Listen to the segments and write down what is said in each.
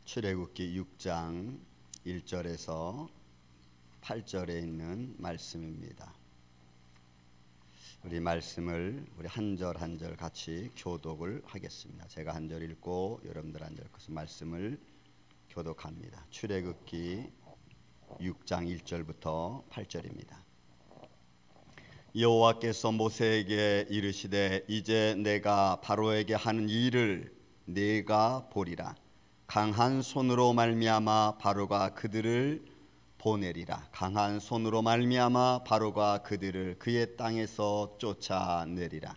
출애굽기 6장 1절에서 8절에 있는 말씀입니다. 우리 말씀을 우리 한 절 한 절 같이 교독을 하겠습니다. 제가 한 절 읽고 여러분들 한 절 읽어서 말씀을 교독합니다. 출애굽기 6장 1절부터 8절입니다. 여호와께서 모세에게 이르시되 이제 내가 바로에게 하는 일을 네가 보리라. 강한 손으로 말미암아 바로가 그들을 보내리라. 강한 손으로 말미암아 바로가 그들을 그의 땅에서 쫓아내리라.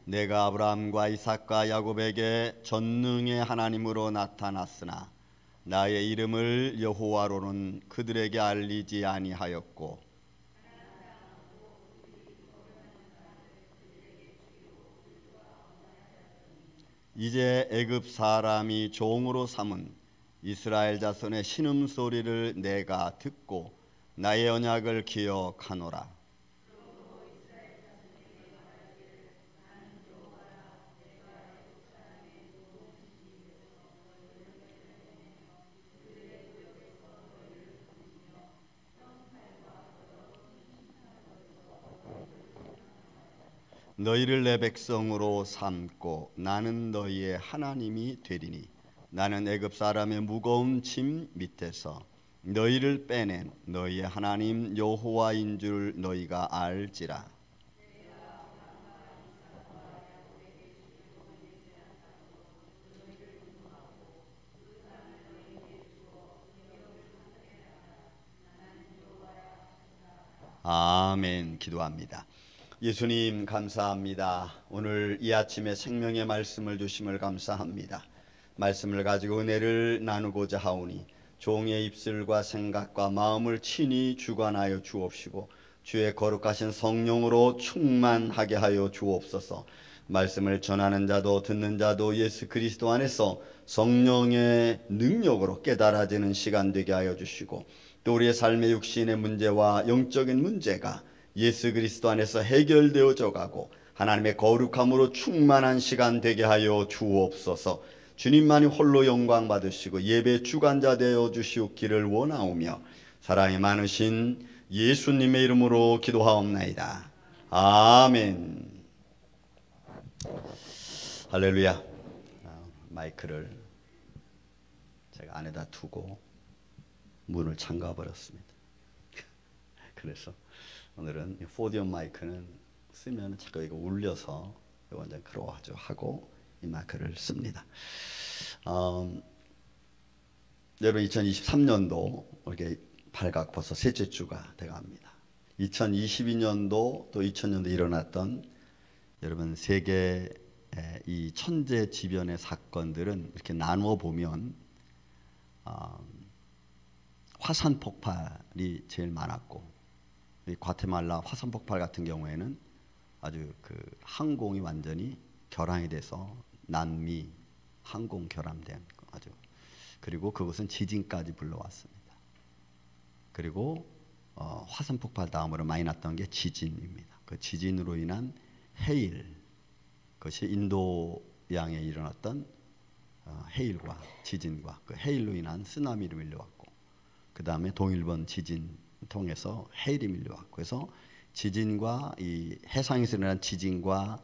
내가 아브라함과 이삭과 야곱에게 전능의 하나님으로 나타났으나 나의 이름을 여호와로는 그들에게 알리지 아니하였고 이제 애굽 사람이 종으로 삼은 이스라엘 자손의 신음소리를 내가 듣고 나의 언약을 기억하노라. 너희를 내 백성으로 삼고 나는 너희의 하나님이 되리니 나는 애굽 사람의 무거운 짐 밑에서 너희를 빼낸 너희의 하나님 여호와인 줄 너희가 알지라. 아멘. 기도합니다. 예수님 감사합니다. 오늘 이 아침에 생명의 말씀을 주심을 감사합니다. 말씀을 가지고 은혜를 나누고자 하오니 종의 입술과 생각과 마음을 친히 주관하여 주옵시고 주의 거룩하신 성령으로 충만하게 하여 주옵소서. 말씀을 전하는 자도 듣는 자도 예수 그리스도 안에서 성령의 능력으로 깨달아지는 시간 되게 하여 주시고 또 우리의 삶의 육신의 문제와 영적인 문제가 예수 그리스도 안에서 해결되어져 가고 하나님의 거룩함으로 충만한 시간 되게 하여 주옵소서. 주님만이 홀로 영광 받으시고 예배 주관자 되어 주시옵기를 원하오며 사랑이 많으신 예수님의 이름으로 기도하옵나이다. 아멘. 할렐루야. 마이크를 제가 안에다 두고 문을 잠가 버렸습니다. 그래서 오늘은 포디움 마이크는 쓰면 자꾸 이거 울려서 완전 그러가지고 하고 이 마이크를 씁니다. 여러분 2023년도 이렇게 발각 벌써 셋째 주가 돼갑니다. 2022년도 또 2000년도 일어났던 여러분 세계 이 천재지변의 사건들은 이렇게 나누어 보면 화산 폭발이 제일 많았고 과테말라 화산 폭발 같은 경우에는 아주 그 항공이 완전히 결항이 돼서 남미 항공 결함된 아주 그리고 그것은 지진까지 불러왔습니다. 그리고 화산 폭발 다음으로 많이 났던 게 지진입니다. 그 지진으로 인한 해일 그것이 인도양에 일어났던 해일과 지진과 그 해일로 인한 쓰나미로 밀려왔고 그 다음에 동일본 지진 통해서 해일이 밀려왔고 그래서 지진과 이 해상에서 일어난 지진과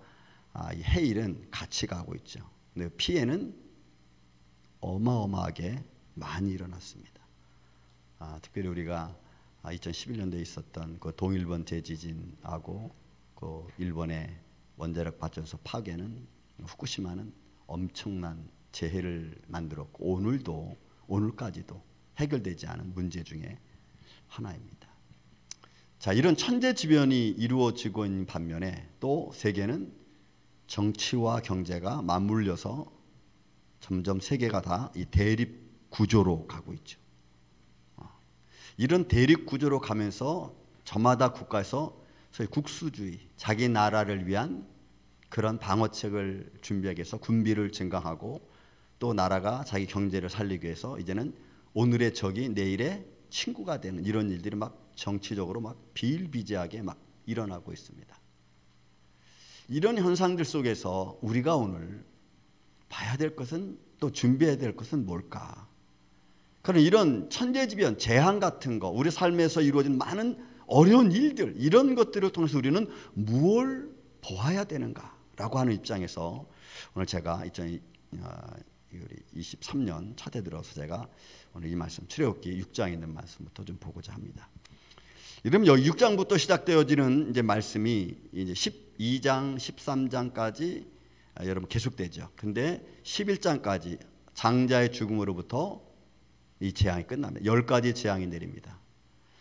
이 해일은 같이 가고 있죠. 근데 피해는 어마어마하게 많이 일어났습니다. 특별히 우리가 2011년도에 있었던 그 동일본 대지진하고 그 일본의 원자력 발전소 파괴는 후쿠시마는 엄청난 재해를 만들었고 오늘까지도 해결되지 않은 문제 중에 하나입니다. 자, 이런 천재지변이 이루어지고 있는 반면에 또 세계는 정치와 경제가 맞물려서 점점 세계가 다 이 대립 구조로 가고 있죠. 이런 대립 구조로 가면서 저마다 국가에서 소위 국수주의, 자기 나라를 위한 그런 방어책을 준비하기 위해서 군비를 증강하고 또 나라가 자기 경제를 살리기 위해서 이제는 오늘의 적이 내일의 친구가 되는 이런 일들이 막 정치적으로 막 비일비재하게 막 일어나고 있습니다. 이런 현상들 속에서 우리가 오늘 봐야 될 것은, 또 준비해야 될 것은 뭘까? 그런 이런 천재지변, 재앙 같은 거, 우리 삶에서 이루어진 많은 어려운 일들, 이런 것들을 통해서 우리는 무엇을 보아야 되는가라고 하는 입장에서 오늘 제가 2023년 첫 해 들어서 제가 오늘 이 말씀, 출애굽기 6장에 있는 말씀부터 좀 보고자 합니다. 이러면 여기 6장부터 시작되어지는 이제 말씀이 이제 12장, 13장까지 여러분 계속되죠. 근데 11장까지 장자의 죽음으로부터 이 재앙이 끝납니다. 10가지 재앙이 내립니다.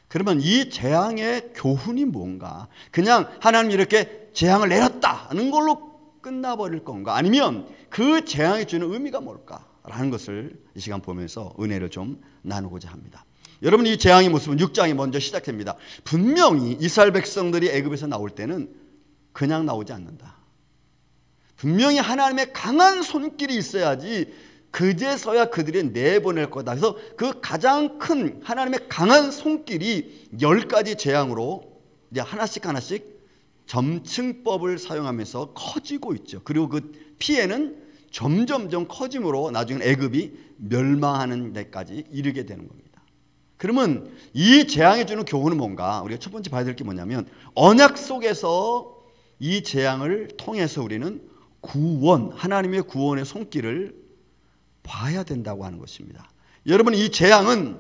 그러면 이 재앙의 교훈이 뭔가? 그냥 하나님 이렇게 재앙을 내렸다는 걸로 끝나버릴 건가? 아니면 그 재앙이 주는 의미가 뭘까라는 것을 이 시간 보면서 은혜를 좀 나누고자 합니다. 여러분, 이 재앙의 모습은 6장이 먼저 시작됩니다. 분명히 이스라엘 백성들이 애굽에서 나올 때는 그냥 나오지 않는다. 분명히 하나님의 강한 손길이 있어야지 그제서야 그들이 내보낼 거다. 그래서 그 가장 큰 하나님의 강한 손길이 10가지 재앙으로 이제 하나씩 점층법을 사용하면서 커지고 있죠. 그리고 그 피해는 점점점 커짐으로 나중에 애굽이 멸망하는 데까지 이르게 되는 겁니다. 그러면 이 재앙이 주는 교훈은 뭔가? 우리가 첫 번째 봐야 될 게 뭐냐면, 언약 속에서 이 재앙을 통해서 우리는 구원, 하나님의 구원의 손길을 봐야 된다고 하는 것입니다. 여러분, 이 재앙은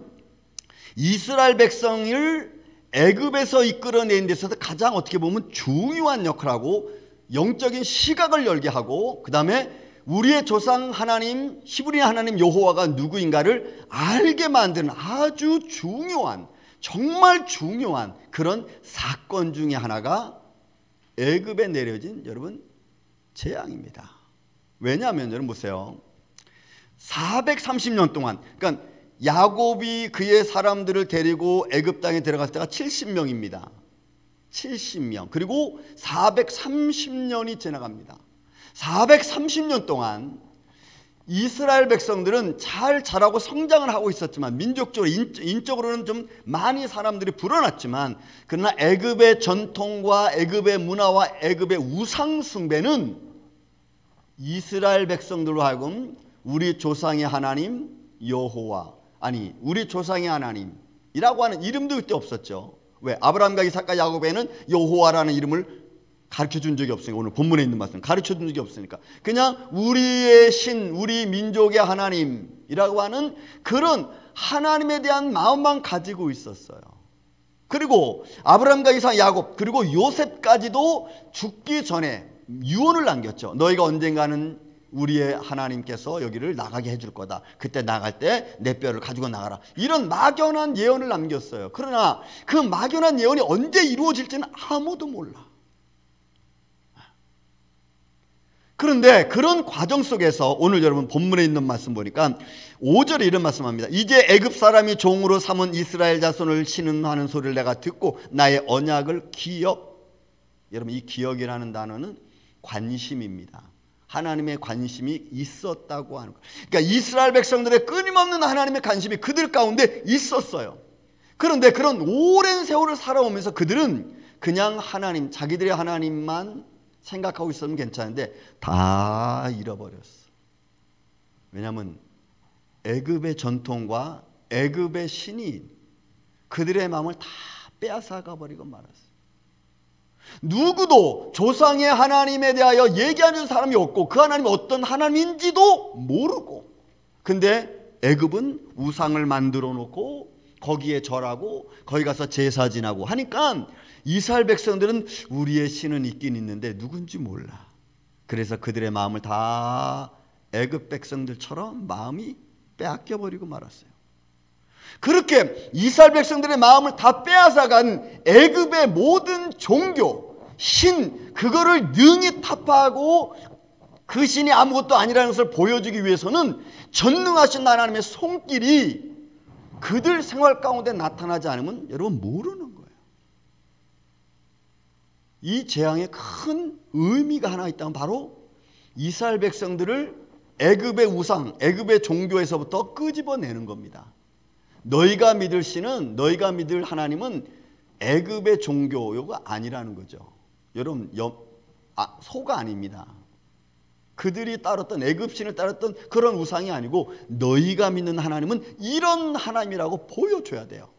이스라엘 백성을 애굽에서 이끌어낸 데서 가장 어떻게 보면 중요한 역할하고 영적인 시각을 열게 하고, 그 다음에 우리의 조상 하나님, 히브리 하나님 여호와가 누구인가를 알게 만드는 아주 중요한, 정말 중요한 그런 사건 중에 하나가 애굽에 내려진 여러분 재앙입니다. 왜냐하면 여러분 보세요. 430년 동안, 그러니까 야곱이 그의 사람들을 데리고 애굽 땅에 들어갔을 때가 70명입니다. 70명. 그리고 430년이 지나갑니다. 430년 동안 이스라엘 백성들은 잘 자라고 성장을 하고 있었지만, 민족적으로 인적으로는 좀 많이 사람들이 불어났지만, 그러나 애굽의 전통과 애굽의 문화와 애굽의 우상 숭배는 이스라엘 백성들로 하여금 우리 조상의 하나님 여호와, 아니 우리 조상의 하나님이라고 하는 이름도 그때 없었죠. 왜? 아브라함과 이삭과 야곱에는 여호와라는 이름을 가르쳐준 적이 없으니까, 오늘 본문에 있는 말씀 가르쳐준 적이 없으니까 그냥 우리의 신, 우리 민족의 하나님이라고 하는 그런 하나님에 대한 마음만 가지고 있었어요. 그리고 아브라함과 이삭, 야곱, 그리고 요셉까지도 죽기 전에 유언을 남겼죠. 너희가 언젠가는 우리의 하나님께서 여기를 나가게 해줄 거다. 그때 나갈 때 내 뼈를 가지고 나가라. 이런 막연한 예언을 남겼어요. 그러나 그 막연한 예언이 언제 이루어질지는 아무도 몰라. 그런데 그런 과정 속에서 오늘 여러분 본문에 있는 말씀 보니까 5절에 이런 말씀합니다. 이제 애굽 사람이 종으로 삼은 이스라엘 자손을 신음하는 소리를 내가 듣고 나의 언약을 기억. 여러분, 이 기억이라는 단어는 관심입니다. 하나님의 관심이 있었다고 하는 거예요. 그러니까 이스라엘 백성들의 끊임없는 하나님의 관심이 그들 가운데 있었어요. 그런데 그런 오랜 세월을 살아오면서 그들은 그냥 하나님, 자기들의 하나님만 생각하고 있으면 괜찮은데 다 잃어버렸어. 왜냐하면 애굽의 전통과 애굽의 신이 그들의 마음을 다 빼앗아가 버리고 말았어요. 누구도 조상의 하나님에 대하여 얘기하는 사람이 없고 그 하나님이 어떤 하나님인지도 모르고, 근데 애굽은 우상을 만들어 놓고 거기에 절하고 거기 가서 제사 지나고 하니까 이스라엘 백성들은 우리의 신은 있긴 있는데 누군지 몰라. 그래서 그들의 마음을 다 애굽 백성들처럼 마음이 빼앗겨 버리고 말았어요. 그렇게 이스라엘 백성들의 마음을 다 빼앗아간 애굽의 모든 종교, 신, 그거를 능히 타파하고 그 신이 아무것도 아니라는 것을 보여주기 위해서는 전능하신 하나님의 손길이 그들 생활 가운데 나타나지 않으면 여러분 모르는 거예요. 이 재앙에 큰 의미가 하나 있다면 바로 이스라엘 백성들을 애굽의 우상, 애굽의 종교에서부터 끄집어내는 겁니다. 너희가 믿을 신은, 너희가 믿을 하나님은 애굽의 종교가 아니라는 거죠. 여러분, 소가 아닙니다. 그들이 따랐던 애굽신을 따랐던 그런 우상이 아니고 너희가 믿는 하나님은 이런 하나님이라고 보여줘야 돼요.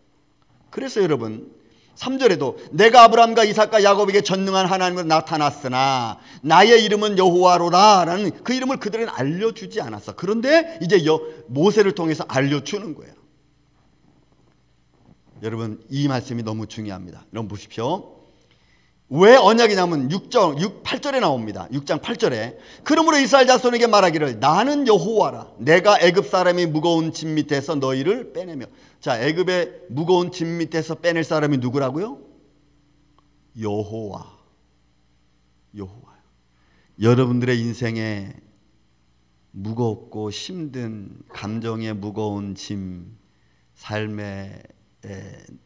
그래서 여러분 3절에도 내가 아브라함과 이삭과 야곱에게 전능한 하나님으로 나타났으나 나의 이름은 여호와로라 라는 그 이름을 그들에게 알려주지 않았어. 그런데 이제 모세를 통해서 알려주는 거예요. 여러분 이 말씀이 너무 중요합니다. 여러분 보십시오. 왜 언약이냐면 8절에 나옵니다. 6장 8절에 그러므로 이스라엘 자손에게 말하기를 나는 여호와라. 내가 애굽 사람이 무거운 짐 밑에서 너희를 빼내며. 자, 애굽의 무거운 짐 밑에서 빼낼 사람이 누구라고요? 여호와. 여러분들의 인생에 무겁고 힘든 감정의 무거운 짐, 삶에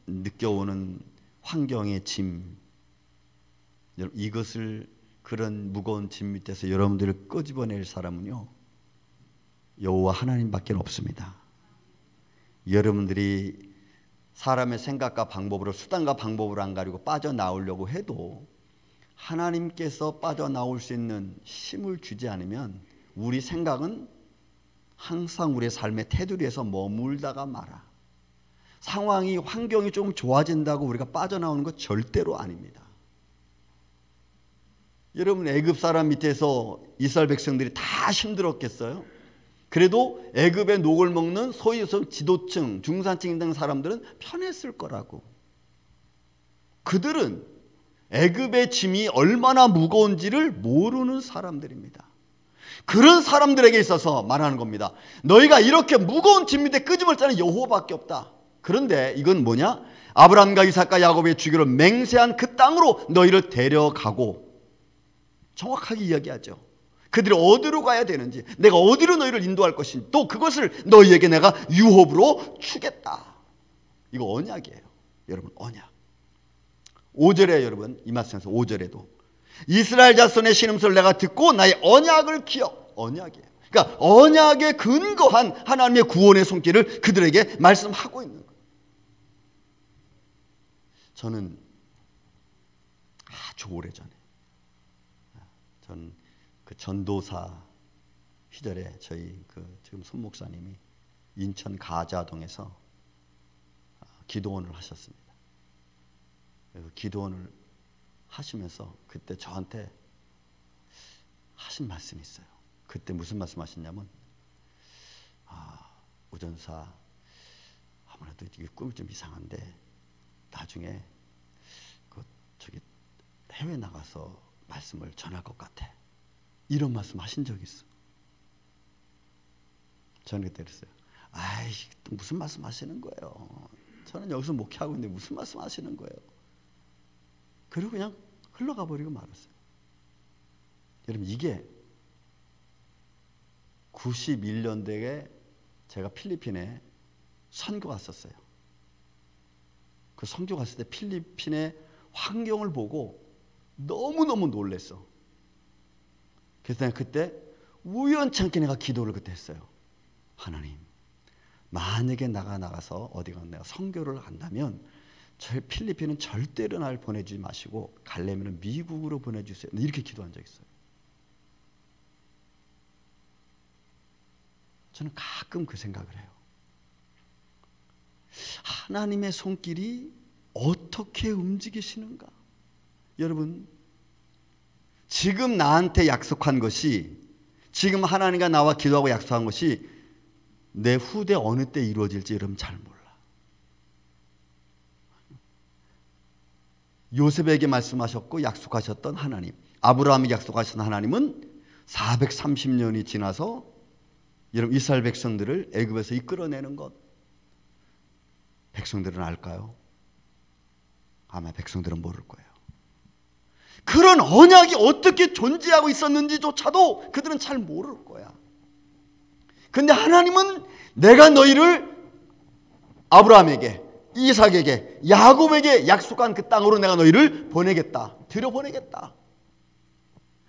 느껴오는 환경의 짐, 이것을 그런 무거운 짐 밑에서 여러분들을 끄집어낼 사람은요 여호와 하나님밖에 없습니다. 여러분들이 사람의 생각과 방법으로 수단과 방법을 안 가리고 빠져나오려고 해도 하나님께서 빠져나올 수 있는 힘을 주지 않으면 우리 생각은 항상 우리의 삶의 테두리에서 머물다가 말아. 상황이 환경이 조금 좋아진다고 우리가 빠져나오는 것 절대로 아닙니다. 여러분 애굽 사람 밑에서 이스라엘 백성들이 다 힘들었겠어요? 그래도 애굽의 녹을 먹는 소위 지도층, 중산층 등 사람들은 편했을 거라고. 그들은 애굽의 짐이 얼마나 무거운지를 모르는 사람들입니다. 그런 사람들에게 있어서 말하는 겁니다. 너희가 이렇게 무거운 짐 밑에 끄집을 짜는 여호와밖에 없다. 그런데 이건 뭐냐? 아브라함과 이삭과 야곱의 주기로 맹세한 그 땅으로 너희를 데려가고 정확하게 이야기하죠. 그들이 어디로 가야 되는지, 내가 어디로 너희를 인도할 것인지, 또 그것을 너희에게 내가 유업으로 주겠다. 이거 언약이에요. 여러분 언약. 5절에 여러분 이 말씀에서 5절에도 이스라엘 자손의 신음소리를 내가 듣고 나의 언약을 기억. 언약이에요. 그러니까 언약에 근거한 하나님의 구원의 손길을 그들에게 말씀하고 있는 거예요. 저는 아주 오래전에 전 그 전도사 시절에 저희 지금 손 목사님이 인천 가자동에서 기도원을 하셨습니다. 그래서 기도원을 하시면서 그때 저한테 하신 말씀이 있어요. 그때 무슨 말씀 하셨냐면 우전사 아무래도 이게 꿈이 좀 이상한데 나중에 저기 해외 나가서 말씀을 전할 것 같아. 이런 말씀 하신 적이 있어. 저는 그때 그랬어요. 아이, 또 무슨 말씀 하시는 거예요. 저는 여기서 목회하고 있는데 무슨 말씀 하시는 거예요. 그리고 그냥 흘러가 버리고 말았어요. 여러분 이게 91년대에 제가 필리핀에 선교 갔었어요. 그 선교 갔을 때 필리핀의 환경을 보고 너무너무 놀랐어. 그래서 내가 그때 우연찮게 내가 기도를 그때 했어요. 하나님, 만약에 나가서 어디가 내가 선교를 한다면 저 필리핀은 절대로 날 보내주지 마시고 가려면 미국으로 보내주세요. 이렇게 기도한 적이 있어요. 저는 가끔 그 생각을 해요. 하나님의 손길이 어떻게 움직이시는가? 여러분 지금 나한테 약속한 것이, 지금 하나님과 나와 기도하고 약속한 것이 내 후대 어느 때 이루어질지 여러분 잘 몰라. 요셉에게 말씀하셨고 약속하셨던 하나님, 아브라함에게 약속하셨던 하나님은 430년이 지나서 여러분 이스라엘 백성들을 애굽에서 이끌어내는 것, 백성들은 알까요? 아마 백성들은 모를 거예요. 그런 언약이 어떻게 존재하고 있었는지조차도 그들은 잘 모를 거야. 근데 하나님은 내가 너희를 아브라함에게, 이삭에게, 야곱에게 약속한 그 땅으로 내가 너희를 보내겠다. 들여보내겠다.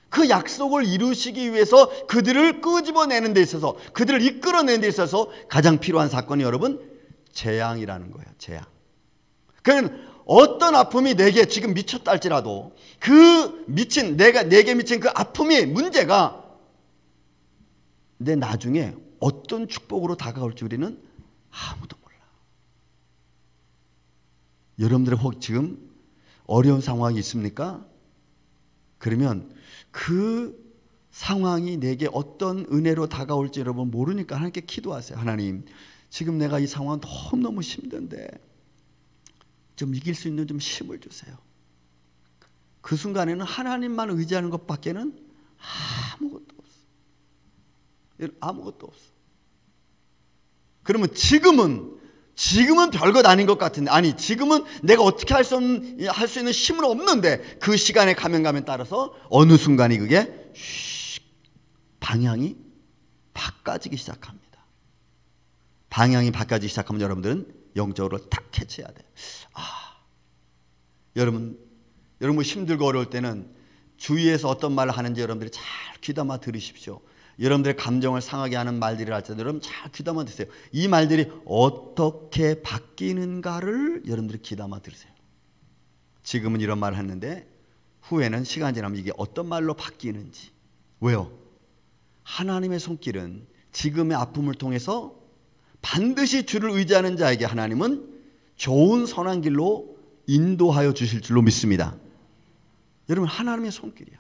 그 약속을 이루시기 위해서 그들을 끄집어내는 데 있어서, 그들을 이끌어내는 데 있어서 가장 필요한 사건이 여러분 재앙이라는 거예요. 재앙. 그러니까 어떤 아픔이 내게 지금 미쳤다 할지라도 그 미친 내게 미친 그 아픔의 문제가 내 나중에 어떤 축복으로 다가올지 우리는 아무도 몰라. 여러분들의 혹 지금 어려운 상황이 있습니까? 그러면 그 상황이 내게 어떤 은혜로 다가올지 여러분 모르니까 하나님께 기도하세요. 하나님, 지금 내가 이 상황 너무너무 힘든데 좀 이길 수 있는 좀 힘을 주세요. 그 순간에는 하나님만 의지하는 것밖에는 아무것도 없어. 아무것도 없어. 그러면 지금은 별것 아닌 것 같은데, 아니 지금은 내가 어떻게 할 수 있는 힘은 없는데 그 시간에 가면 따라서 어느 순간이 그게 방향이 바꿔지기 시작합니다. 방향이 바꿔지기 시작하면 여러분들은 영적으로 탁 캐치해야 돼요. 여러분 힘들고 어려울 때는 주위에서 어떤 말을 하는지 여러분들이 잘 귀담아 들으십시오. 여러분들의 감정을 상하게 하는 말들을 할 때 여러분 잘 귀담아 드세요. 이 말들이 어떻게 바뀌는가를 여러분들이 귀담아 들으세요. 지금은 이런 말을 했는데 후에는 시간 지나면 이게 어떤 말로 바뀌는지. 왜요? 하나님의 손길은 지금의 아픔을 통해서 반드시 주를 의지하는 자에게 하나님은 좋은 선한 길로 인도하여 주실 줄로 믿습니다. 여러분, 하나님의 손길이야.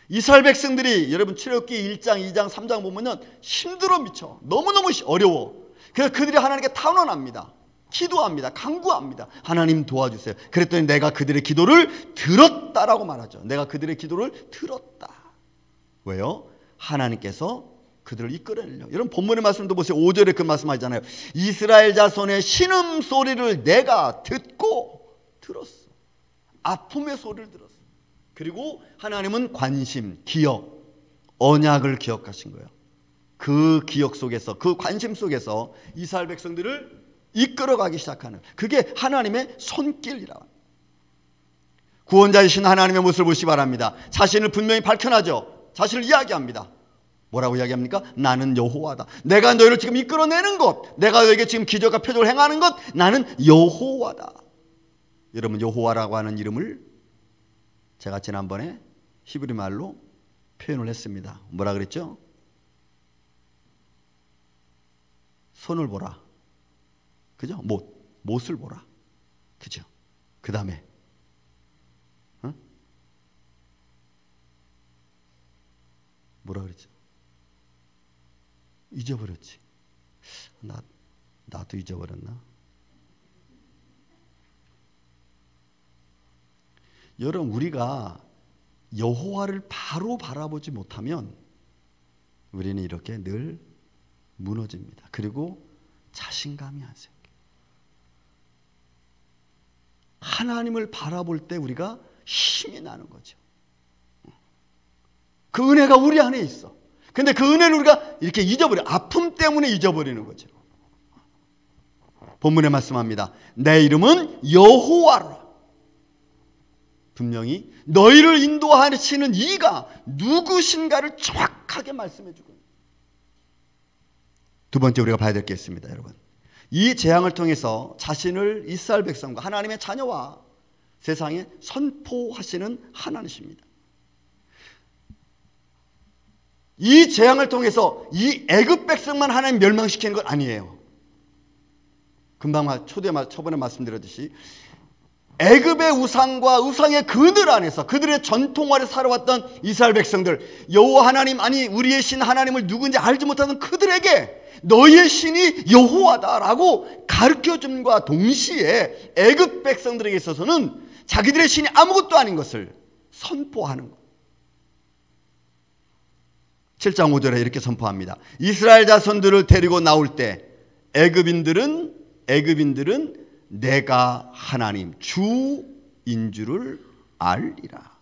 이스라엘 백성들이 여러분 출애굽기 1장, 2장, 3장 보면은 힘들어 미쳐. 너무너무 어려워. 그래서 그들이 하나님께 탄원합니다. 기도합니다. 간구합니다. 하나님 도와주세요. 그랬더니 내가 그들의 기도를 들었다라고 말하죠. 내가 그들의 기도를 들었다. 왜요? 하나님께서 그들을 이끌어내려고. 여러분 본문의 말씀도 보세요. 5절에 그 말씀하잖아요. 이스라엘 자손의 신음소리를 내가 듣고 들었어. 아픔의 소리를 들었어. 그리고 하나님은 관심, 기억, 언약을 기억하신 거예요. 그 기억 속에서, 그 관심 속에서 이스라엘 백성들을 이끌어가기 시작하는, 그게 하나님의 손길이라. 구원자이신 하나님의 모습을 보시기 바랍니다. 자신을 분명히 밝혀나죠. 자신을 이야기합니다. 뭐라고 이야기합니까? 나는 여호와다. 내가 너희를 지금 이끌어내는 것, 내가 너에게 지금 기적과 표적을 행하는 것, 나는 여호와다. 여러분, 여호와라고 하는 이름을 제가 지난번에 히브리 말로 표현을 했습니다. 뭐라 그랬죠? 손을 보라. 그죠? 못을 보라. 그죠? 그 다음에 뭐라 그랬죠? 잊어버렸지. 나도 잊어버렸나? 여러분, 우리가 여호와를 바로 바라보지 못하면 우리는 이렇게 늘 무너집니다. 그리고 자신감이 안 생겨요. 하나님을 바라볼 때 우리가 힘이 나는 거죠. 그 은혜가 우리 안에 있어. 근데 그 은혜를 우리가 이렇게 잊어버려. 아픔 때문에 잊어버리는 거죠. 본문에 말씀합니다. 내 이름은 여호와라. 분명히 너희를 인도하시는 이가 누구신가를 정확하게 말씀해 주고. 두 번째 우리가 봐야 될 게 있습니다, 여러분. 이 재앙을 통해서 자신을 이스라엘 백성과 하나님의 자녀와 세상에 선포하시는 하나님이십니다. 이 재앙을 통해서 이 애굽 백성만 하나님 멸망시키는 건 아니에요. 금방 초반에 말씀드렸듯이 애굽의 우상과 우상의 그늘 안에서 그들의 전통 아래 살아왔던 이스라엘 백성들, 여호와 하나님, 아니 우리의 신 하나님을 누군지 알지 못하는 그들에게 너희의 신이 여호와다라고 가르쳐줌과 동시에 애굽 백성들에게 있어서는 자기들의 신이 아무것도 아닌 것을 선포하는 것. 7장 5절에 이렇게 선포합니다. 이스라엘 자손들을 데리고 나올 때 애굽인들은 내가 하나님 주인 줄을 알리라.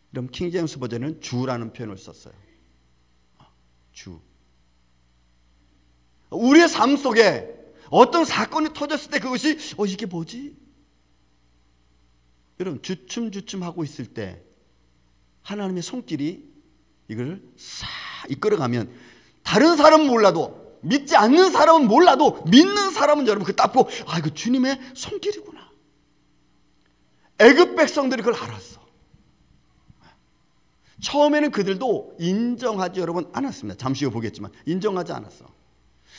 그럼 킹제임스 버전은 주라는 표현을 썼어요. 주. 우리의 삶 속에 어떤 사건이 터졌을 때 그것이 이게 뭐지? 여러분, 주춤주춤 하고 있을 때 하나님의 손길이 이걸 싹 이끌어가면 다른 사람은 몰라도, 믿지 않는 사람은 몰라도 믿는 사람은 여러분 그 딱 보고 이거 주님의 손길이구나. 애굽 백성들이 그걸 알았어. 처음에는 그들도 인정하지 여러분 않았습니다. 잠시 후에 보겠지만 인정하지 않았어.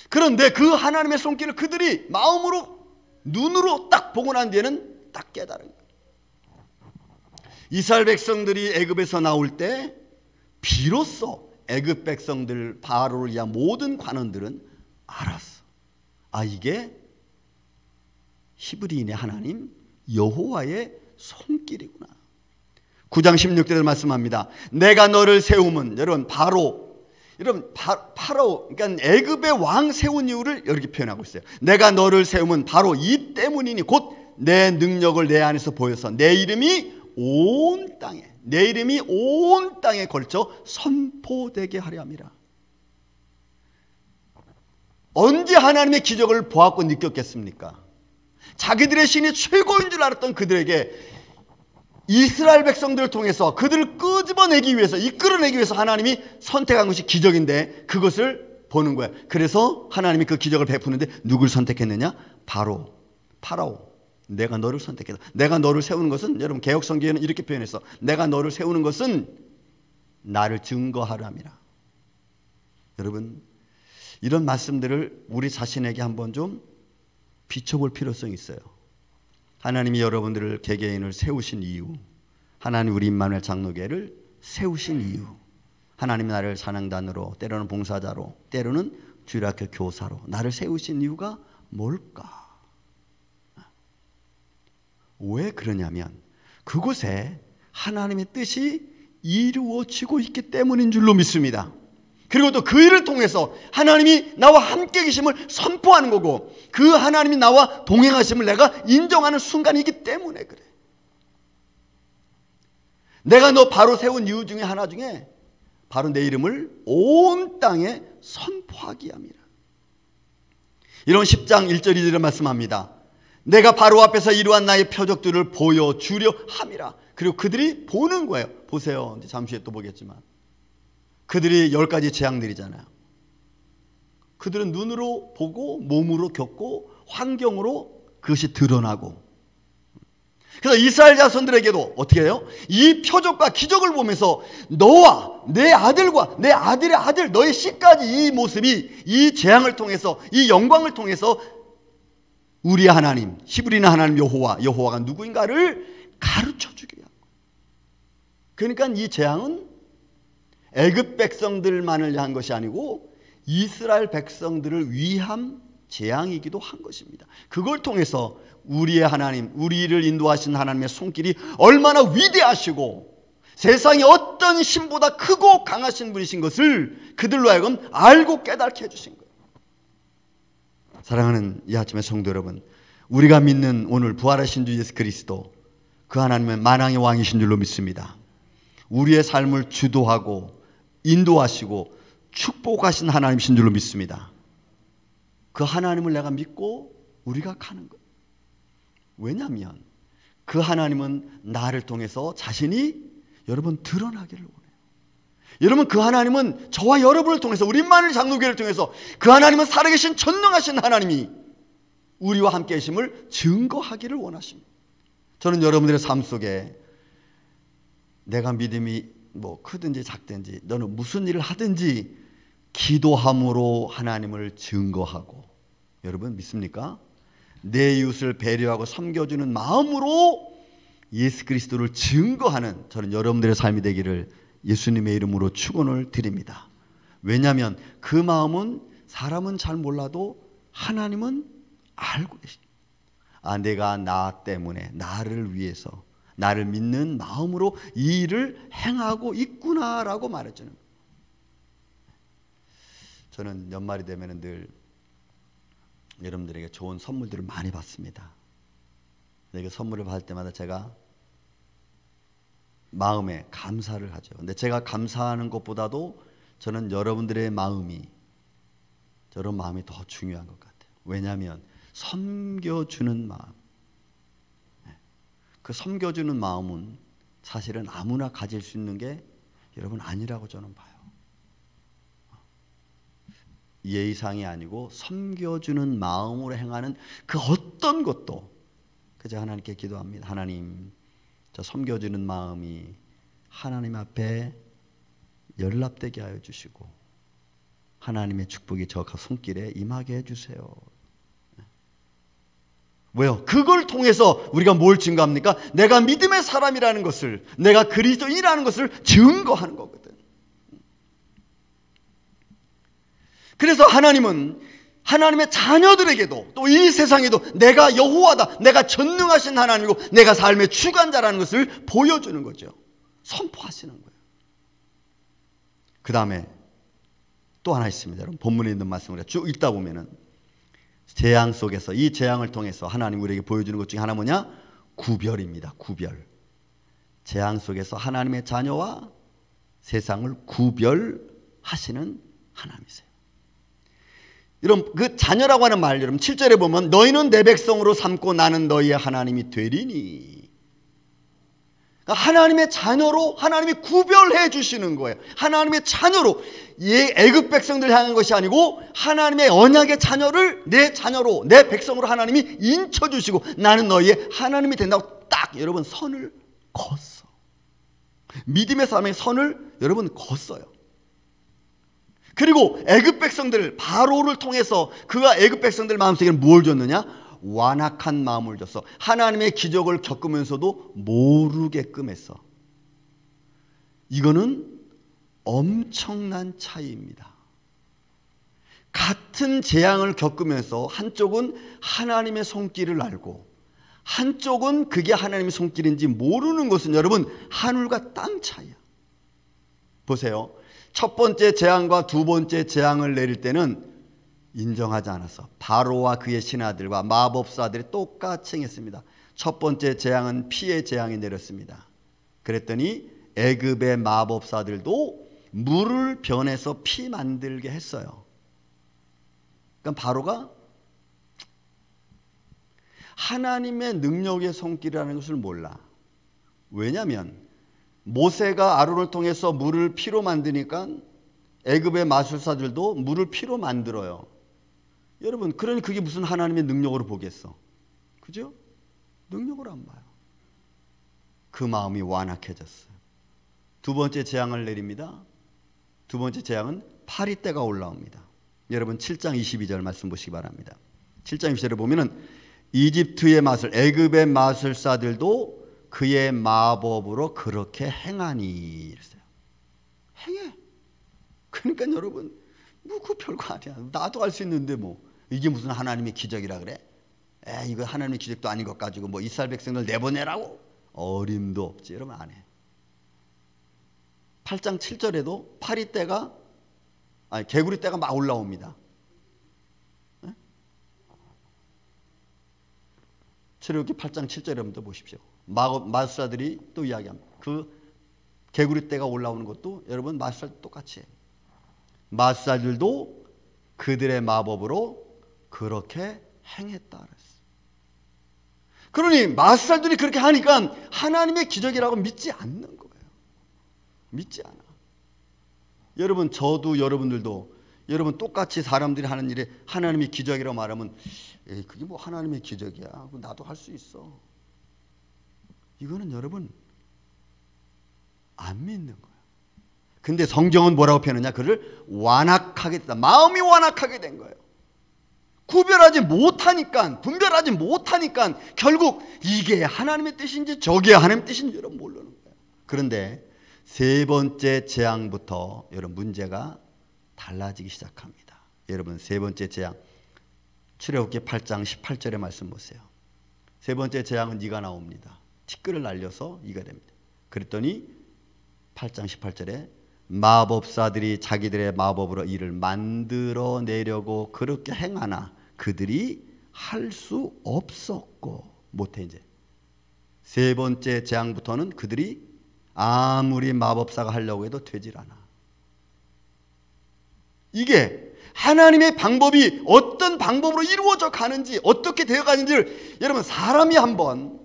그런데 그 하나님의 손길을 그들이 마음으로 눈으로 딱 보고 난 뒤에는 딱 깨달은 거예요. 이스라엘 백성들이 애굽에서 나올 때 비로소 애굽 백성들 바로를 위한 모든 관원들은 알았어. 아, 이게 히브리인의 하나님 여호와의 손길이구나. 9장 16절에 말씀합니다. 내가 너를 세우면, 여러분 바로, 여러분 파라오, 그러니까 애굽의 왕 세운 이유를 이렇게 표현하고 있어요. 내가 너를 세우면 바로 이 때문이니 곧 내 능력을 내 안에서 보여서 내 이름이 온 땅에 걸쳐 선포되게 하려 함이라. 언제 하나님의 기적을 보았고 느꼈겠습니까? 자기들의 신이 최고인 줄 알았던 그들에게 이스라엘 백성들을 통해서 그들을 끄집어내기 위해서, 이끌어내기 위해서 하나님이 선택한 것이 기적인데 그것을 보는 거야. 그래서 하나님이 그 기적을 베푸는데 누굴 선택했느냐? 파라오. 내가 너를 선택했다. 내가 너를 세우는 것은, 여러분 개역 성경에는 이렇게 표현했어. 내가 너를 세우는 것은 나를 증거하려 함이라. 여러분, 이런 말씀들을 우리 자신에게 한번 좀 비춰볼 필요성이 있어요. 하나님이 여러분들을 개개인을 세우신 이유, 하나님 우리 임마누엘 장로교회를 세우신 이유, 하나님이 나를 찬양단으로, 때로는 봉사자로, 때로는 주일학교 교사로 나를 세우신 이유가 뭘까? 왜 그러냐면 그곳에 하나님의 뜻이 이루어지고 있기 때문인 줄로 믿습니다. 그리고 또 그 일을 통해서 하나님이 나와 함께 계심을 선포하는 거고, 그 하나님이 나와 동행하심을 내가 인정하는 순간이기 때문에 그래. 내가 너 바로 세운 이유 중에 하나 중에 바로 내 이름을 온 땅에 선포하기 함이라. 이런 10장 1절 2절에 말씀합니다. 내가 바로 앞에서 이루한 나의 표적들을 보여주려 함이라. 그리고 그들이 보는 거예요. 보세요. 잠시 후에 또 보겠지만 그들이 10가지 재앙들이잖아요. 그들은 눈으로 보고 몸으로 겪고 환경으로 그것이 드러나고, 그래서 이스라엘 자손들에게도 어떻게 해요? 이 표적과 기적을 보면서 너와 내 아들과 내 아들의 아들, 너의 씨까지 이 모습이, 이 재앙을 통해서, 이 영광을 통해서 우리의 하나님, 히브리나 하나님 여호와가 누구인가를 가르쳐주게 하고. 그러니까 이 재앙은 애굽 백성들만을 위한 것이 아니고 이스라엘 백성들을 위한 재앙이기도 한 것입니다. 그걸 통해서 우리의 하나님, 우리를 인도하신 하나님의 손길이 얼마나 위대하시고 세상에 어떤 신보다 크고 강하신 분이신 것을 그들로 하여금 알고 깨닫게 해주신 거예요. 사랑하는 이 아침의 성도 여러분, 우리가 믿는 오늘 부활하신 주 예수 그리스도, 그 하나님은 만왕의 왕이신 줄로 믿습니다. 우리의 삶을 주도하고 인도하시고 축복하신 하나님이신 줄로 믿습니다. 그 하나님을 내가 믿고 우리가 가는 거예요. 왜냐하면 그 하나님은 나를 통해서 자신이 여러분 드러나기를 원해요. 여러분, 그 하나님은 저와 여러분을 통해서, 우리 임마누엘 장로교회를 통해서 그 하나님은 살아계신 전능하신 하나님이 우리와 함께 계심을 증거하기를 원하십니다. 저는 여러분들의 삶 속에 내가 믿음이 크든지 작든지, 너는 무슨 일을 하든지 기도함으로 하나님을 증거하고, 여러분 믿습니까? 내 이웃을 배려하고 섬겨주는 마음으로 예수 그리스도를 증거하는 저는 여러분들의 삶이 되기를 예수님의 이름으로 축원을 드립니다. 왜냐하면 그 마음은 사람은 잘 몰라도 하나님은 알고 계십니다. 내가 나 때문에, 나를 위해서, 나를 믿는 마음으로 이 일을 행하고 있구나라고 말해주는 거예요. 저는 연말이 되면 늘 여러분들에게 좋은 선물들을 많이 받습니다. 그 선물을 받을 때마다 제가 마음에 감사를 하죠. 근데 제가 감사하는 것보다도 저는 여러분들의 마음이, 저런 마음이 더 중요한 것 같아요. 왜냐하면 섬겨주는 마음, 그 섬겨주는 마음은 사실은 아무나 가질 수 있는 게 여러분 아니라고 저는 봐요. 예의상이 아니고 섬겨주는 마음으로 행하는 그 어떤 것도, 그저 하나님께 기도합니다. 하나님, 자, 섬겨주는 마음이 하나님 앞에 연락되게 하여 주시고 하나님의 축복이 저 손길에 임하게 해주세요. 왜요? 그걸 통해서 우리가 뭘 증거합니까? 내가 믿음의 사람이라는 것을, 내가 그리스도인이라는 것을 증거하는 거거든. 그래서 하나님은 하나님의 자녀들에게도 또 이 세상에도 내가 여호와다, 내가 전능하신 하나님이고 내가 삶의 주관자라는 것을 보여주는 거죠. 선포하시는 거예요. 그 다음에 또 하나 있습니다. 여러분, 본문에 있는 말씀을 쭉 읽다 보면은 재앙 속에서, 이 재앙을 통해서 하나님 우리에게 보여주는 것 중에 하나 뭐냐? 구별입니다. 구별. 재앙 속에서 하나님의 자녀와 세상을 구별하시는 하나님이세요. 여러분, 그 자녀라고 하는 말, 여러분 7절에 보면 너희는 내 백성으로 삼고 나는 너희의 하나님이 되리니. 그러니까 하나님의 자녀로 하나님이 구별해 주시는 거예요. 하나님의 자녀로, 애굽 백성들 향한 것이 아니고 하나님의 언약의 자녀를 내 자녀로, 내 백성으로 하나님이 인쳐주시고 나는 너희의 하나님이 된다고 딱 여러분 선을 걷어. 믿음의 삶의 선을 여러분 걷어요. 그리고 애굽 백성들, 바로를 통해서 그가 애굽 백성들 마음속에 뭘 줬느냐? 완악한 마음을 줬어. 하나님의 기적을 겪으면서도 모르게끔 했어. 이거는 엄청난 차이입니다. 같은 재앙을 겪으면서 한쪽은 하나님의 손길을 알고 한쪽은 그게 하나님의 손길인지 모르는 것은 여러분 하늘과 땅 차이야. 보세요. 첫 번째 재앙과 두 번째 재앙을 내릴 때는 인정하지 않았어. 바로와 그의 신하들과 마법사들이 똑같이 행했습니다. 첫 번째 재앙은 피의 재앙이 내렸습니다. 그랬더니 애굽의 마법사들도 물을 변해서 피 만들게 했어요. 그러니까 바로가 하나님의 능력의 손길이라는 것을 몰라. 왜냐하면 모세가 아론을 통해서 물을 피로 만드니까 애굽의 마술사들도 물을 피로 만들어요. 여러분, 그러니 그게 무슨 하나님의 능력으로 보겠어? 그죠? 능력으로 안 봐요. 그 마음이 완악해졌어요. 두 번째 재앙을 내립니다. 두 번째 재앙은 파리떼가 올라옵니다. 여러분 7장 22절 말씀 보시기 바랍니다. 7장 22절에 보면은 이집트의 마술, 애굽의 마술사들도 그의 마법으로 그렇게 행하니 이랬어요. 행해. 그러니까 여러분, 뭐 그 별거 아니야. 나도 할 수 있는데 뭐 이게 무슨 하나님의 기적이라 그래? 이거 하나님의 기적도 아닌 것 가지고 뭐 이스라엘 백성들 내보내라고? 어림도 없지. 여러분 안 해. 8장 7절에도 파리떼가, 개구리떼가 막 올라옵니다. 출애굽기 8장 7절에 한번 보십시오. 마술사들이 또 이야기합니다. 그 개구리떼가 올라오는 것도 여러분 마술사들 똑같이 해요. 마술사들도 그들의 마법으로 그렇게 행했다 그랬어요. 그러니 마술사들이 그렇게 하니까 하나님의 기적이라고 믿지 않는 거예요. 믿지 않아. 여러분, 저도 여러분들도 여러분 똑같이 사람들이 하는 일에 하나님의 기적이라고 말하면 그게 뭐 하나님의 기적이야. 나도 할 수 있어. 이거는 여러분 안 믿는 거예요. 근데 성경은 뭐라고 표현하냐? 그를 완악하게 됐다. 마음이 완악하게 된 거예요. 구별하지 못하니까, 분별하지 못하니까 결국 이게 하나님의 뜻인지 저게 하나님의 뜻인지 여러분 모르는 거예요. 그런데 세 번째 재앙부터 여러분 문제가 달라지기 시작합니다. 여러분 세 번째 재앙, 출애굽기 8장 18절의 말씀 보세요. 세 번째 재앙은 이가 나옵니다. 티끌을 날려서 이가 됩니다. 그랬더니 8장 18절에 마법사들이 자기들의 마법으로 이를 만들어내려고 그렇게 행하나 그들이 할 수 없었고. 못해. 이제 세 번째 재앙부터는 그들이 아무리 마법사가 하려고 해도 되질 않아. 이게 하나님의 방법이 어떤 방법으로 이루어져 가는지, 어떻게 되어 가는지를 여러분 사람이 한번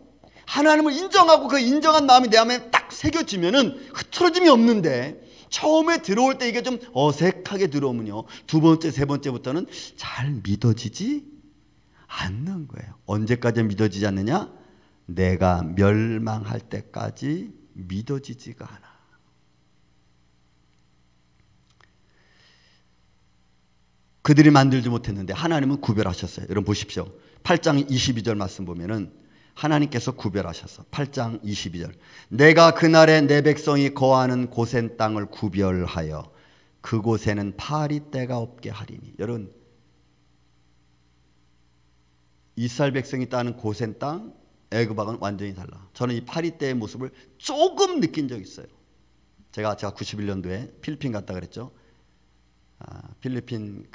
하나님을 인정하고 그 인정한 마음이 내 안에 딱 새겨지면은 흐트러짐이 없는데, 처음에 들어올 때 이게 좀 어색하게 들어오면요, 두 번째, 세 번째부터는 잘 믿어지지 않는 거예요. 언제까지 믿어지지 않느냐? 내가 멸망할 때까지 믿어지지가 않아. 그들이 만들지 못했는데 하나님은 구별하셨어요. 여러분 보십시오. 8장 22절 말씀 보면은 하나님께서 구별하셔서 8장 22절 내가 그날에 내 백성이 거하는 고센 땅을 구별하여 그곳에는 파리떼가 없게 하리니. 여러분 이스라엘 백성이 따는 고센 땅 애굽하고는 완전히 달라. 저는 이 파리떼의 모습을 조금 느낀 적이 있어요. 제가 91년도에 필리핀 갔다 그랬죠. 필리핀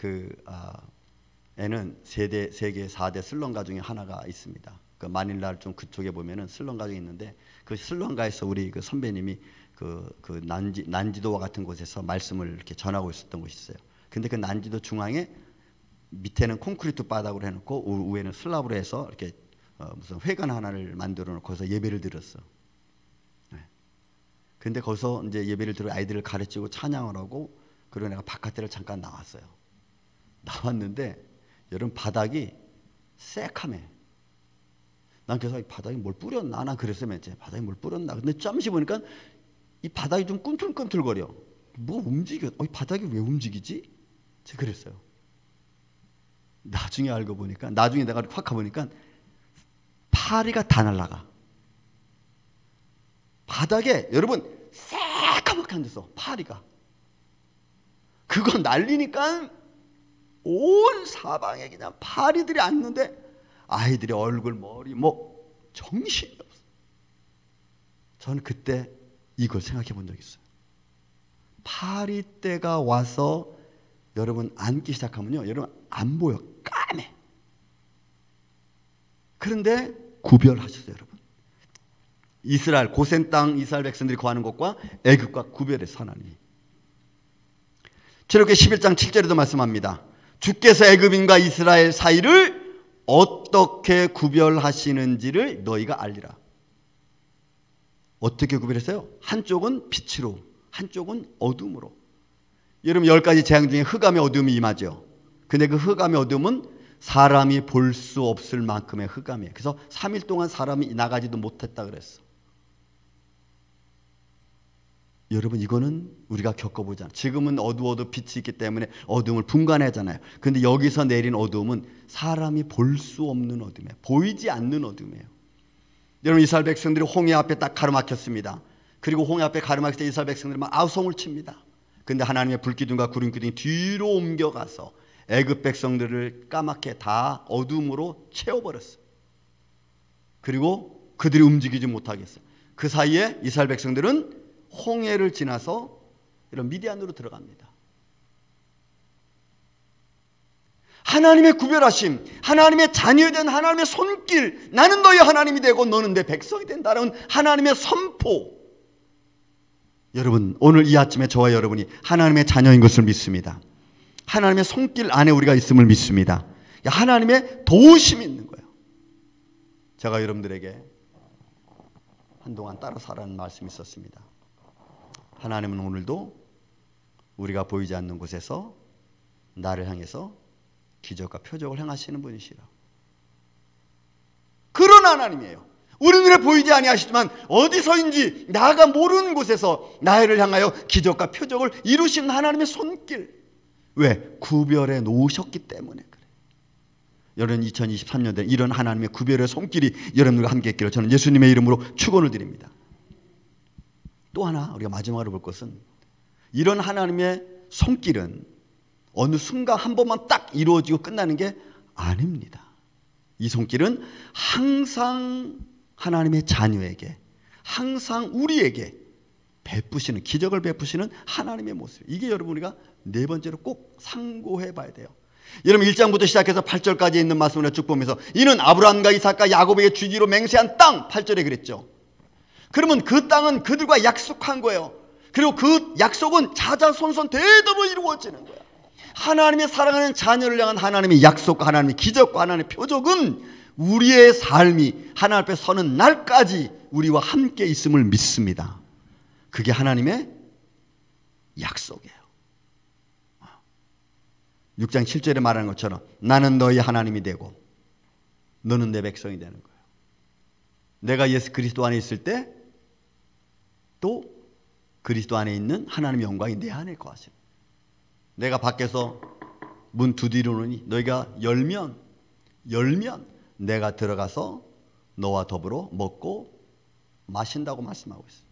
에는 세계 4대 슬럼가 중에 하나가 있습니다. 그 마닐라 좀 그쪽에 보면은 슬럼가 중에 있는데 그 슬럼가에서 우리 그 선배님이 그 난지도와 같은 곳에서 말씀을 이렇게 전하고 있었던 곳이 있어요. 근데 그 난지도 중앙에 밑에는 콘크리트 바닥으로 해놓고 위에는 슬랍으로 해서 이렇게 무슨 회관 하나를 만들어 놓고 거기서 예배를 드렸어. 근데 거기서 이제 예배를 드려 아이들을 가르치고 찬양을 하고 그리고 내가 바깥에를 잠깐 나왔어요. 나왔는데 여러분 바닥이 새카매. 난 그래서 이 바닥에 뭘 뿌렸나? 난 그랬어요. 맨 처음에 바닥에 뭘 뿌렸나? 근데 잠시 보니까 이 바닥이 좀 꿈틀꿈틀거려. 뭐 움직여? 이 바닥이 왜 움직이지? 제가 그랬어요. 나중에 알고 보니까 나중에 내가 확 가보니까 파리가 다 날아가. 바닥에 여러분 새까맣게 앉았어. 파리가. 그거 날리니까 온 사방에 그냥 파리들이 앉는데 아이들의 얼굴 머리 뭐 정신이 없어. 저는 그때 이걸 생각해 본 적이 있어요. 파리떼가 와서 여러분 앉기 시작하면요 여러분 안 보여. 까매. 그런데 구별하셨어요. 여러분 이스라엘 고센 땅 이스라엘 백성들이 거하는 곳과 애굽과 구별해서 하나님이. 출애굽기 11장 7절에도 말씀합니다. 주께서 애굽인과 이스라엘 사이를 어떻게 구별하시는지를 너희가 알리라. 어떻게 구별했어요? 한쪽은 빛으로 한쪽은 어둠으로. 여러분 10가지 재앙 중에 흑암의 어둠이 임하죠. 근데 그 흑암의 어둠은 사람이 볼 수 없을 만큼의 흑암이에요. 그래서 3일 동안 사람이 나가지도 못했다 그랬어. 여러분 이거는 우리가 겪어보지 않아요. 지금은 어두워도 빛이 있기 때문에 어둠을 분간하잖아요. 그런데 여기서 내린 어둠은 사람이 볼 수 없는 어둠이에요. 보이지 않는 어둠이에요. 여러분 이스라엘 백성들이 홍해 앞에 딱 가로막혔습니다. 그리고 홍해 앞에 가로막힐 때 이스라엘 백성들이 막 아우성을 칩니다. 그런데 하나님의 불기둥과 구름기둥이 뒤로 옮겨가서 애굽 백성들을 까맣게 다 어둠으로 채워버렸어요. 그리고 그들이 움직이지 못하게 했어요. 그 사이에 이스라엘 백성들은 홍해를 지나서 이런 미디안으로 들어갑니다. 하나님의 구별하심, 하나님의 자녀된 하나님의 손길, 나는 너희 하나님이 되고 너는 내 백성이 된다는 하나님의 선포. 여러분 오늘 이 아침에 저와 여러분이 하나님의 자녀인 것을 믿습니다. 하나님의 손길 안에 우리가 있음을 믿습니다. 하나님의 도우심이 있는 거예요. 제가 여러분들에게 한동안 따라 살라는 말씀이 있었습니다. 하나님은 오늘도 우리가 보이지 않는 곳에서 나를 향해서 기적과 표적을 행하시는 분이시라. 그런 하나님이에요. 우리 눈에 보이지 아니하시지만 어디서인지 나가 모르는 곳에서 나를 향하여 기적과 표적을 이루시는 하나님의 손길. 왜? 구별해 놓으셨기 때문에 그래요. 여러분 2023년도에 이런 하나님의 구별의 손길이 여러분들과 함께 있기를 저는 예수님의 이름으로 축원을 드립니다. 또 하나 우리가 마지막으로 볼 것은 이런 하나님의 손길은 어느 순간 한 번만 딱 이루어지고 끝나는 게 아닙니다. 이 손길은 항상 하나님의 자녀에게 항상 우리에게 베푸시는 기적을 베푸시는 하나님의 모습. 이게 여러분 우리가 네 번째로 꼭 상고해 봐야 돼요. 여러분 1장부터 시작해서 8절까지 있는 말씀을 쭉 보면서 이는 아브라함과 이삭과 야곱에게 주기로 맹세한 땅 8절에 그랬죠. 그러면 그 땅은 그들과 약속한 거예요. 그리고 그 약속은 자자손손 대대로 이루어지는 거예요. 하나님의 사랑하는 자녀를 향한 하나님의 약속과 하나님의 기적과 하나님의 표적은 우리의 삶이 하나님 앞에 서는 날까지 우리와 함께 있음을 믿습니다. 그게 하나님의 약속이에요. 6장 7절에 말하는 것처럼 나는 너희 하나님이 되고 너는 내 백성이 되는 거예요. 내가 예수 그리스도 안에 있을 때 또 그리스도 안에 있는 하나님의 영광이 내 안에 거하시는. 내가 밖에서 문 두드리노니 너희가 열면 내가 들어가서 너와 더불어 먹고 마신다고 말씀하고 있어요.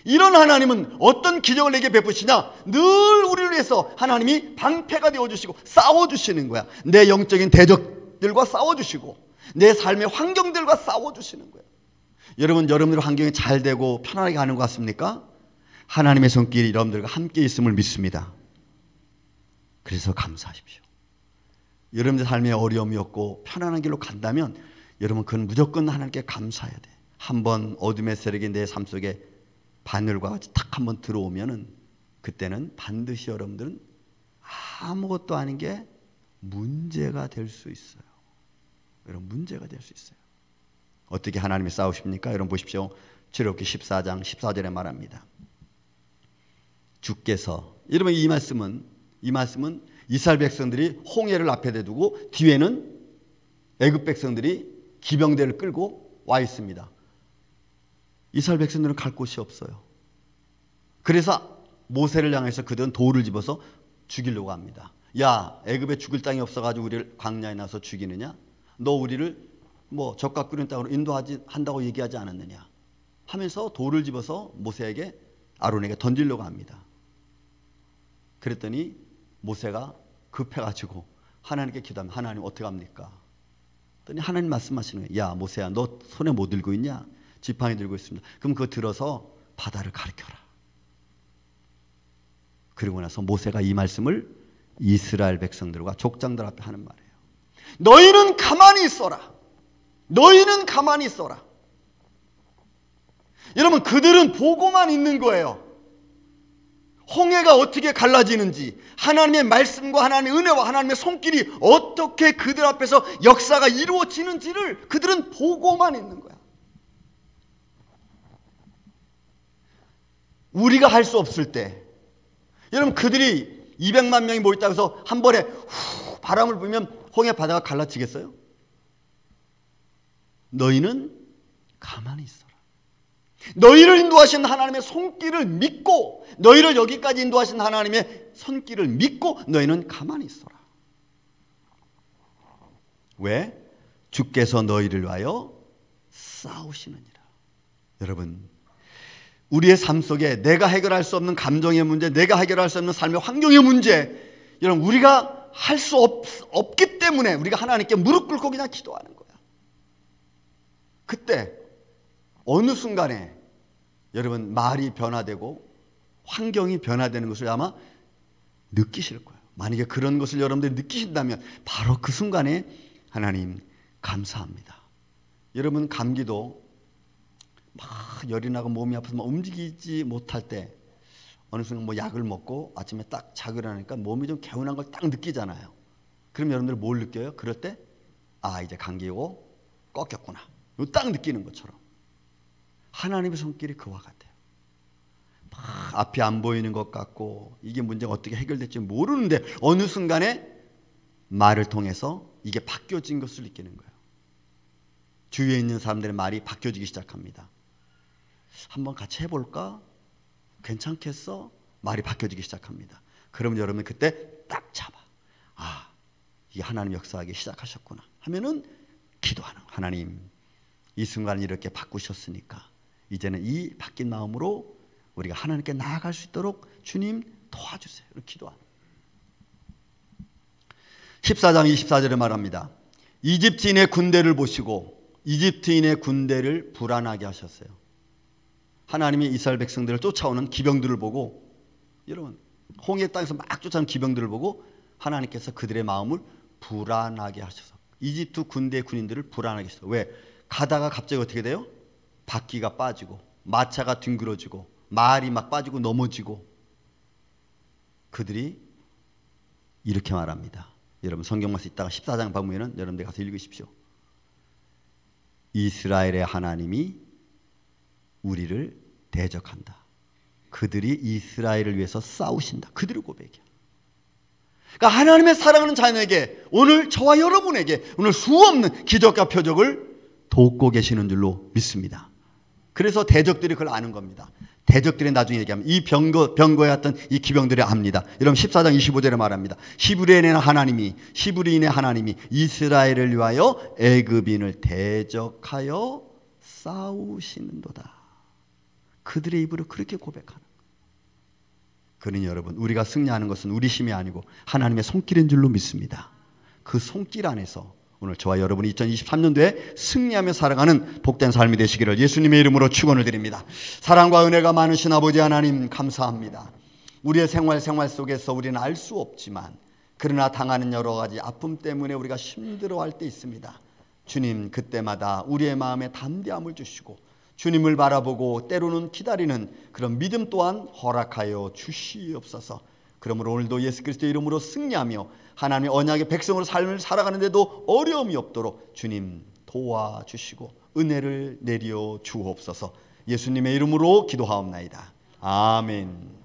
이런 하나님은 어떤 기적을 내게 베푸시냐? 늘 우리를 위해서 하나님이 방패가 되어주시고 싸워주시는 거야. 내 영적인 대적들과 싸워주시고 내 삶의 환경들과 싸워주시는 거야. 여러분들 환경이 잘 되고 편안하게 가는 것 같습니까? 하나님의 손길이 여러분들과 함께 있음을 믿습니다. 그래서 감사하십시오. 여러분들 삶에 어려움이 없고 편안한 길로 간다면 여러분 그건 무조건 하나님께 감사해야 돼. 한번 어둠의 세력이 내 삶 속에 바늘과 같이 탁 한번 들어오면은 그때는 반드시 여러분들은 아무것도 아닌 게 문제가 될 수 있어요. 여러분 문제가 될 수 있어요. 어떻게 하나님이 싸우십니까? 여러분 보십시오. 출애굽기 14장 14절에 말합니다. 주께서, 여러분 이 말씀은 이스라엘 백성들이 홍해를 앞에 대두고 뒤에는 애굽 백성들이 기병대를 끌고 와 있습니다. 이스라엘 백성들은 갈 곳이 없어요. 그래서 모세를 향해서 그들은 돌을 집어서 죽이려고 합니다. 야, 애굽에 죽을 땅이 없어가지고 우리를 광야에 나서 죽이느냐? 너 우리를 젖과 끓는 땅으로 인도한다고 얘기하지 않았느냐? 하면서 돌을 집어서 모세에게, 아론에게 던지려고 합니다. 그랬더니 모세가 급해가지고 하나님께 기도하면 하나님 어떻게 합니까? 그랬더니 하나님 말씀하시는 거예요. 야 모세야, 너 손에 뭐 들고 있냐? 지팡이 들고 있습니다. 그럼 그거 들어서 바다를 가리켜라. 그리고 나서 모세가 이 말씀을 이스라엘 백성들과 족장들 앞에 하는 말이에요. 너희는 가만히 있어라. 너희는 가만히 있어라. 여러분 그들은 보고만 있는 거예요. 홍해가 어떻게 갈라지는지, 하나님의 말씀과 하나님의 은혜와 하나님의 손길이 어떻게 그들 앞에서 역사가 이루어지는지를 그들은 보고만 있는 거야. 우리가 할 수 없을 때, 여러분 그들이 200만 명이 모였다고 해서 한 번에 바람을 불면 홍해 바다가 갈라지겠어요? 너희는 가만히 있어라. 너희를 인도하신 하나님의 손길을 믿고, 너희를 여기까지 인도하신 하나님의 손길을 믿고 너희는 가만히 있어라. 왜? 주께서 너희를 위하여 싸우시느니라. 여러분 우리의 삶 속에 내가 해결할 수 없는 감정의 문제, 내가 해결할 수 없는 삶의 환경의 문제, 여러분 우리가 할 수 없기 때문에 우리가 하나님께 무릎 꿇고 그냥 기도하는 거야. 그때 어느 순간에 여러분 말이 변화되고 환경이 변화되는 것을 아마 느끼실 거예요. 만약에 그런 것을 여러분들이 느끼신다면 바로 그 순간에 하나님 감사합니다. 여러분 감기도 막 열이 나고 몸이 아파서 막 움직이지 못할 때 어느 순간 약을 먹고 아침에 딱 자고 일어나니까 몸이 좀 개운한 걸 딱 느끼잖아요. 그럼 여러분들 뭘 느껴요? 그럴 때 이제 감기고 꺾였구나. 딱 느끼는 것처럼 하나님의 손길이 그와 같아요. 막 앞이 안 보이는 것 같고 이게 문제가 어떻게 해결될지 모르는데 어느 순간에 말을 통해서 이게 바뀌어진 것을 느끼는 거예요. 주위에 있는 사람들의 말이 바뀌어지기 시작합니다. 한번 같이 해볼까? 괜찮겠어? 말이 바뀌어지기 시작합니다. 그러면 여러분 그때 딱 잡아. 이게 하나님 역사하기 시작하셨구나 하면은 기도하는, 하나님 이 순간을 이렇게 바꾸셨으니까 이제는 이 바뀐 마음으로 우리가 하나님께 나아갈 수 있도록 주님 도와주세요. 이렇게 기도하는. 14장 24절에 말합니다. 이집트인의 군대를 보시고 이집트인의 군대를 불안하게 하셨어요. 하나님이 이스라엘 백성들을 쫓아오는 기병들을 보고, 여러분 홍해 땅에서 막 쫓아오는 기병들을 보고 하나님께서 그들의 마음을 불안하게 하셔서 이집트 군대 군인들을 불안하게 하셨어요. 왜? 가다가 갑자기 어떻게 돼요? 바퀴가 빠지고 마차가 뒹그러지고 말이 막 빠지고 넘어지고. 그들이 이렇게 말합니다. 여러분 성경 말씀 있다가 14장 보면은 여러분들 가서 읽으십시오. 이스라엘의 하나님이 우리를 대적한다. 그들이 이스라엘을 위해서 싸우신다. 그들의 고백이야. 그러니까 하나님의 사랑하는 자녀에게, 오늘 저와 여러분에게 오늘 수없는 기적과 표적을 돕고 계시는 줄로 믿습니다. 그래서 대적들이 그걸 아는 겁니다. 대적들이 나중에 얘기하면 이 병거에 왔던 이 기병들이 압니다. 여러분 14장 25절에 말합니다. 히브리인의 하나님이 이스라엘을 위하여 애굽인을 대적하여 싸우시는도다. 그들의 입으로 그렇게 고백하는. 그러니 여러분, 우리가 승리하는 것은 우리 힘이 아니고 하나님의 손길인 줄로 믿습니다. 그 손길 안에서 오늘 저와 여러분이 2023년도에 승리하며 살아가는 복된 삶이 되시기를 예수님의 이름으로 축원을 드립니다. 사랑과 은혜가 많으신 아버지 하나님, 감사합니다. 우리의 생활 속에서 우리는 알 수 없지만 그러나 당하는 여러 가지 아픔 때문에 우리가 힘들어할 때 있습니다. 주님, 그때마다 우리의 마음에 담대함을 주시고 주님을 바라보고 때로는 기다리는 그런 믿음 또한 허락하여 주시옵소서. 그러므로 오늘도 예수 그리스도의 이름으로 승리하며 하나님의 언약의 백성으로 삶을 살아가는데도 어려움이 없도록 주님 도와주시고 은혜를 내려 주옵소서. 예수님의 이름으로 기도하옵나이다. 아멘.